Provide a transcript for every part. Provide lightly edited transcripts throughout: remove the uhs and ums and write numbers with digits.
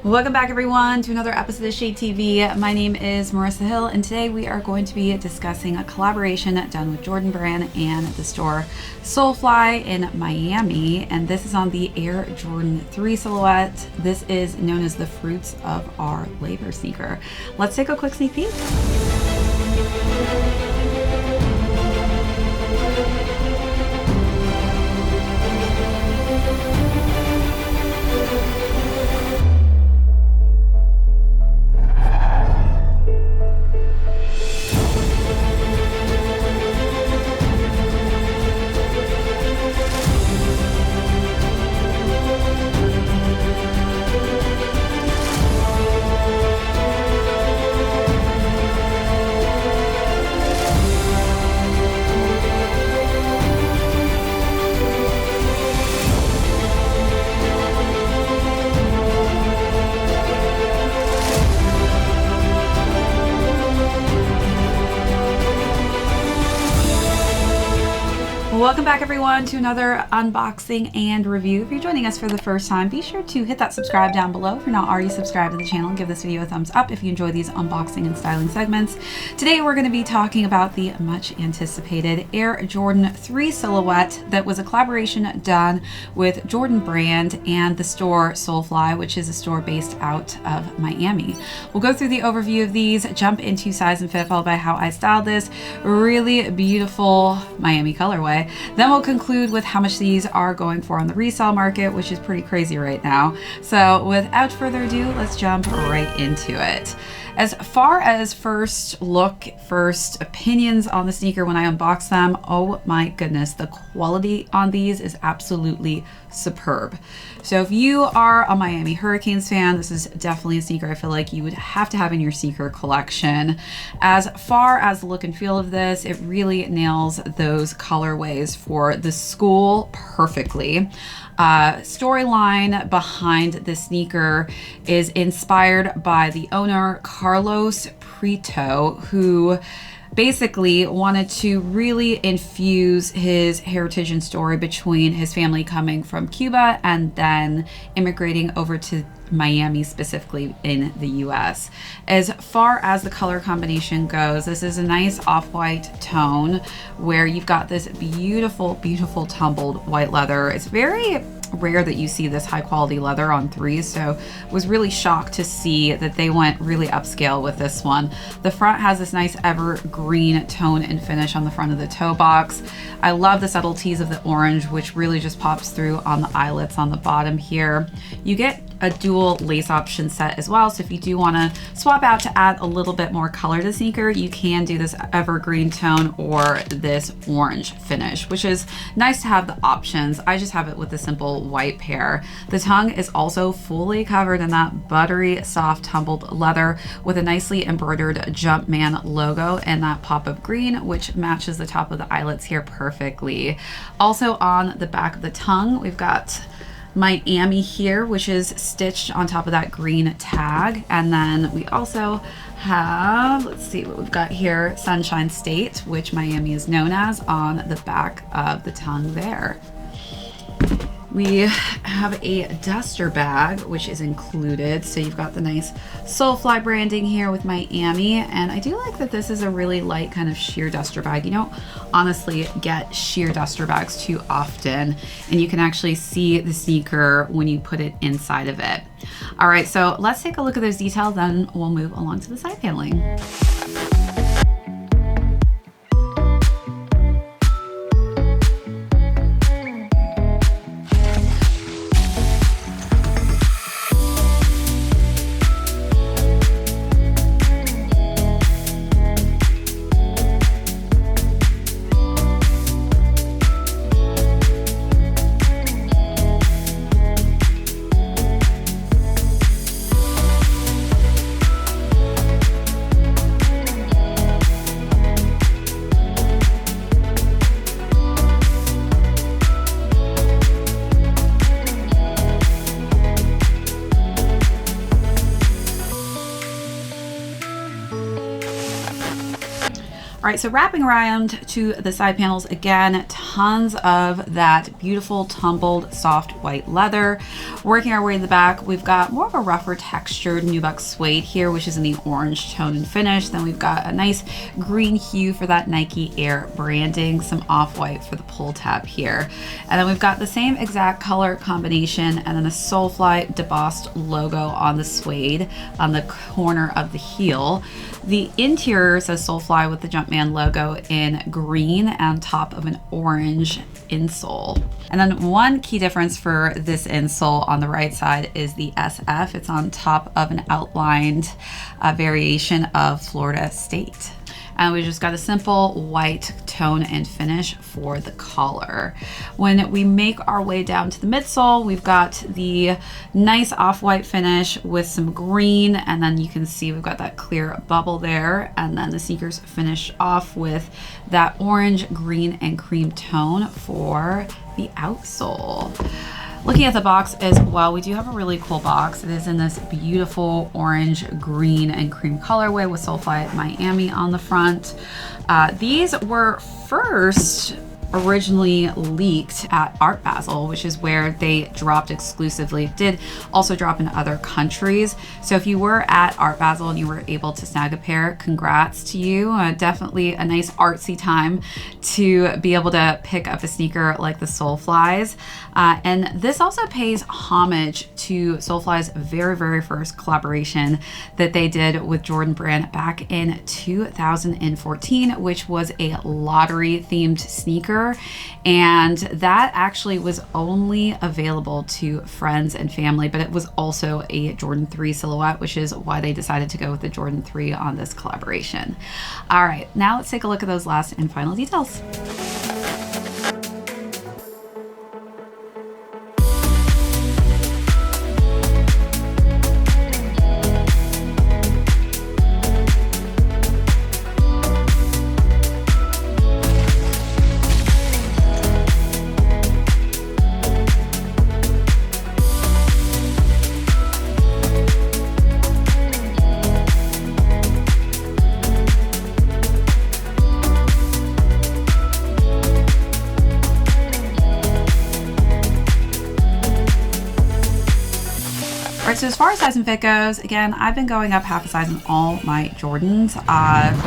Welcome back everyone to another episode of ShadeTV. My name is Marissa Hill and today we are going to be discussing a collaboration done with Jordan Brand and the store Solefly in Miami, and this is on the Air Jordan 3 silhouette. This is known as the fruits of our labor sneaker. Let's take a quick sneak peek. Welcome back everyone to another unboxing and review. If you're joining us for the first time, be sure to hit that subscribe down below if you're not already subscribed to the channel. Give this video a thumbs up if you enjoy these unboxing and styling segments. Today we're going to be talking about the much anticipated Air Jordan 3 silhouette that was a collaboration done with Jordan Brand and the store Solefly, which is a store based out of Miami. We'll go through the overview of these, jump into size and fit, followed by how I styled this really beautiful Miami colorway. Then we'll conclude with how much these are going for on the resale market, which is pretty crazy right now. So without further ado, let's jump right into it. As far as first look, first opinions on the sneaker when I unbox them, oh my goodness, the quality on these is absolutely superb. So if you are a Miami Hurricanes fan, this is definitely a sneaker I feel like you would have to have in your sneaker collection. As far as the look and feel of this, it really nails those colorways for the school perfectly. Storyline behind the sneaker is inspired by the owner, Carlos Prieto, who basically wanted to really infuse his heritage and story between his family coming from Cuba and then immigrating over to Miami, specifically in the US. As far as the color combination goes, this is a nice off-white tone where you've got this beautiful, beautiful tumbled white leather. It's very rare that you see this high quality leather on threes, so was really shocked to see that they went really upscale with this one. The front has this nice evergreen tone and finish on the front of the toe box. I love the subtleties of the orange, which really just pops through on the eyelets on the bottom here. You get a dual lace option set as well, so if you do want to swap out to add a little bit more color to the sneaker, you can do this evergreen tone or this orange finish, which is nice to have the options. I just have it with the simple white pair. The tongue is also fully covered in that buttery soft tumbled leather with a nicely embroidered Jumpman logo and that pop of green, which matches the top of the eyelets here perfectly. Also on the back of the tongue, we've got Miami here, which is stitched on top of that green tag. And then we also have, let's see what we've got here, Sunshine State, which Miami is known as, on the back of the tongue there. We have a duster bag, which is included. So you've got the nice Solefly branding here with Miami. And I do like that this is a really light kind of sheer duster bag. You don't honestly get sheer duster bags too often. And you can actually see the sneaker when you put it inside of it. All right, so let's take a look at those details, then we'll move along to the side paneling. right, so wrapping around to the side panels again, tons of that beautiful tumbled soft white leather. Working our way to the back, we've got more of a rougher textured nubuck suede here, which is in the orange tone and finish. Then we've got a nice green hue for that Nike Air branding, some off-white for the pull tab here. And then we've got the same exact color combination and then a Solefly debossed logo on the suede on the corner of the heel. The interior says Solefly with the Jumpman logo in green on top of an orange insole. And then one key difference for this insole on the right side is the SF. It's on top of an outlined variation of Florida State. And we just got a simple white tone and finish for the collar. When we make our way down to the midsole, we've got the nice off-white finish with some green, and then you can see we've got that clear bubble there, and then the sneakers finish off with that orange, green, and cream tone for the outsole. Looking at the box as well, we do have a really cool box. It is in this beautiful orange, green, and cream colorway with Solefly Miami on the front. These were first originally leaked at Art Basel, which is where they dropped exclusively. It did also drop in other countries. So if you were at Art Basel and you were able to snag a pair, congrats to you. Definitely a nice artsy time to be able to pick up a sneaker like the Soleflies. And this also pays homage to Solefly's very first collaboration that they did with Jordan Brand back in 2014, which was a lottery themed sneaker. And that actually was only available to friends and family, but it was also a Jordan 3 silhouette, which is why they decided to go with the Jordan 3 on this collaboration. All right, now let's take a look at those last and final details. So as far as size and fit goes, again, I've been going up half a size in all my Jordans,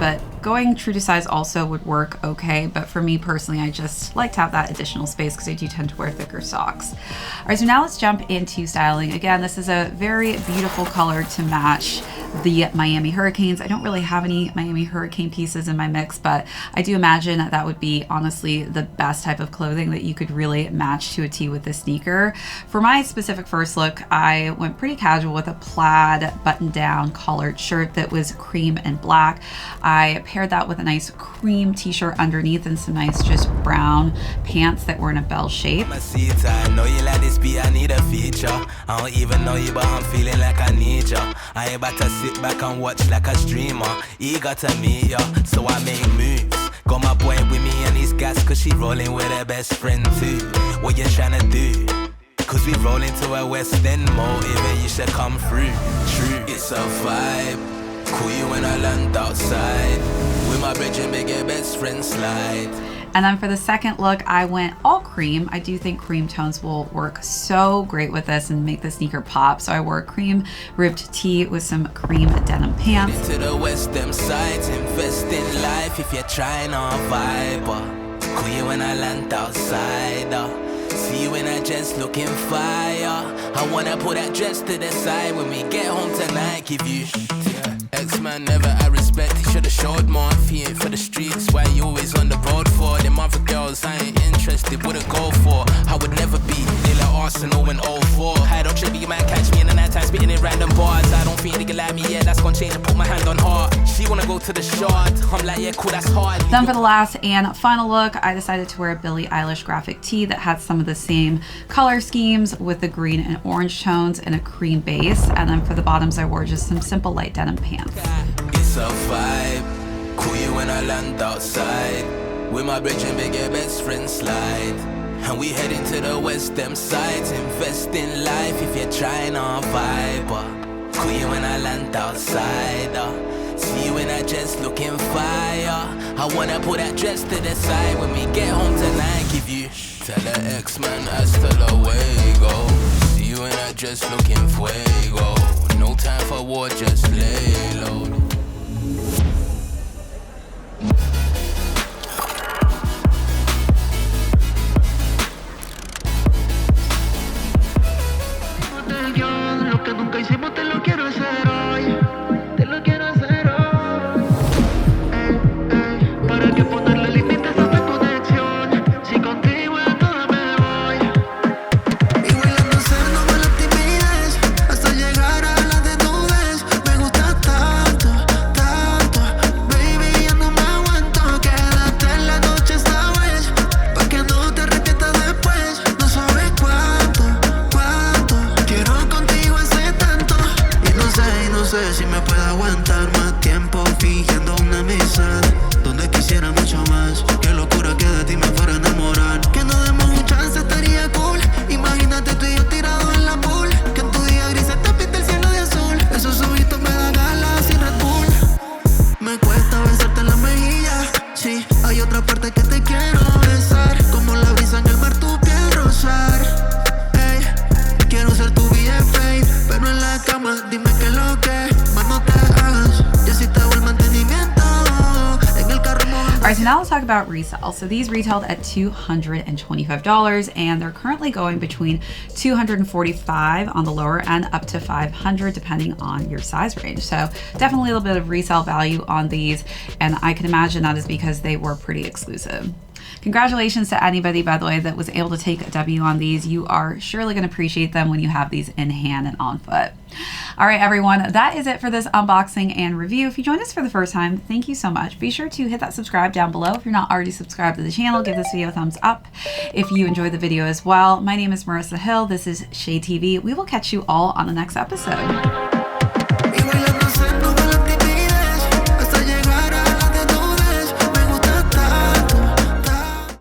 but going true to size also would work okay. But for me personally, I just like to have that additional space because I do tend to wear thicker socks. All right, so now let's jump into styling. Again, this is a very beautiful color to match the Miami Hurricanes. I don't really have any Miami Hurricane pieces in my mix, but I do imagine that would be honestly the best type of clothing that you could really match to a tee with this sneaker. For my specific first look, I went pretty casual with a plaid button-down collared shirt that was cream and black. I paired that with a nice cream t-shirt underneath and some nice just brown pants that were in a bell shape. I know you like this beat, I need a feature. I don't even know you, but I'm feeling like I need ya. I ain't about to sit back and watch like a streamer. Eager to meet ya, so I make moves. Got my boy with me and he's gas, cause she rolling with her best friend too. What you tryna do? Cause we roll into a West End motive and you should come through. True, it's a vibe. Call you when I land outside. With my bridge and make your best friend slide. And then for the second look, I went all cream. I do think cream tones will work so great with this and make the sneaker pop. So I wore a cream ribbed tee with some cream denim pants. Into the West End sides, invest in life if you're trying to vibe. Call you when I land outside. See you in a dress looking fire. I wanna put that dress to the side when we get home tonight. Give you X-Man never I respect. He should've showed more if he ain't for the streets. Why you always on the road for? Them other girls I ain't interested, wouldn't go for. I would never be, they like Arsenal when 04. I don't trip, you might catch me in the night time spitting in random bars. I don't think they can like me, yeah, that's gonna change and put my hand on heart. She wanna go to the shard, I'm like, yeah, cool, that's hard. Then for the last and final look, I decided to wear a Billie Eilish graphic tee that had some of the same color schemes with the green and orange tones and a cream base. And then for the bottoms, I wore just some simple light denim pants. It's a vibe. Call you when I land outside. With my bridge and make your best friend slide. And we heading to the West End sides. Invest in life if you're trying to vibe. Call you when I land outside. See you in when I just looking fire. I wanna put that dress to the side when we get home tonight. Give you tell the ex-man hasta luego. See you in that dress looking fuego. No time for war, just lay low. Lo que nunca hicimos te lo quiero hacer hoy. Te lo quiero hacer hoy. Para que ponerle límites a esta conexión. Si contigo a toda me voy. Y bailando hacernos la timidez hasta llegar a la desnudez. Me gusta tanto, tanto. Baby, ya no me aguanto. Quédate en la noche esta vez. Pa' que no te arrepientas después. No sabes cuánto, cuánto. Quiero contigo hace tanto. Y no sé si me puedo aguantar más tiempo fingiendo una amistad. Donde quisiera mucho más. Qué locura que de ti me fuera a enamorar. Que no demos un chance, estaría cool. Imagínate tú y yo tirados en la pool. Que en tu día gris se te pinta el cielo de azul. Esos ojitos me dan galas y Red Bull. Me cuesta besarte en la mejilla. Sí, hay otra parte que te quiero besar. Como la brisa en el mar, tu piel rozar. Ey, quiero ser tu BFA. Pero en la cama, dime qué es lo que más no te hagas. Y así te hago el mantenimiento. En el carro All right, so now let's talk about resale. So these retailed at $225 and they're currently going between $245 on the lower end up to $500 depending on your size range. So definitely a little bit of resale value on these, and I can imagine that is because they were pretty exclusive. Congratulations to anybody, by the way, that was able to take a W on these. You are surely going to appreciate them when you have these in hand and on foot. All right, everyone, that is it for this unboxing and review. If you joined us for the first time, thank you so much. Be sure to hit that subscribe down below. If you're not already subscribed to the channel, give this video a thumbs up if you enjoyed the video as well. My name is Marissa Hill. This is ShadeTV. We will catch you all on the next episode.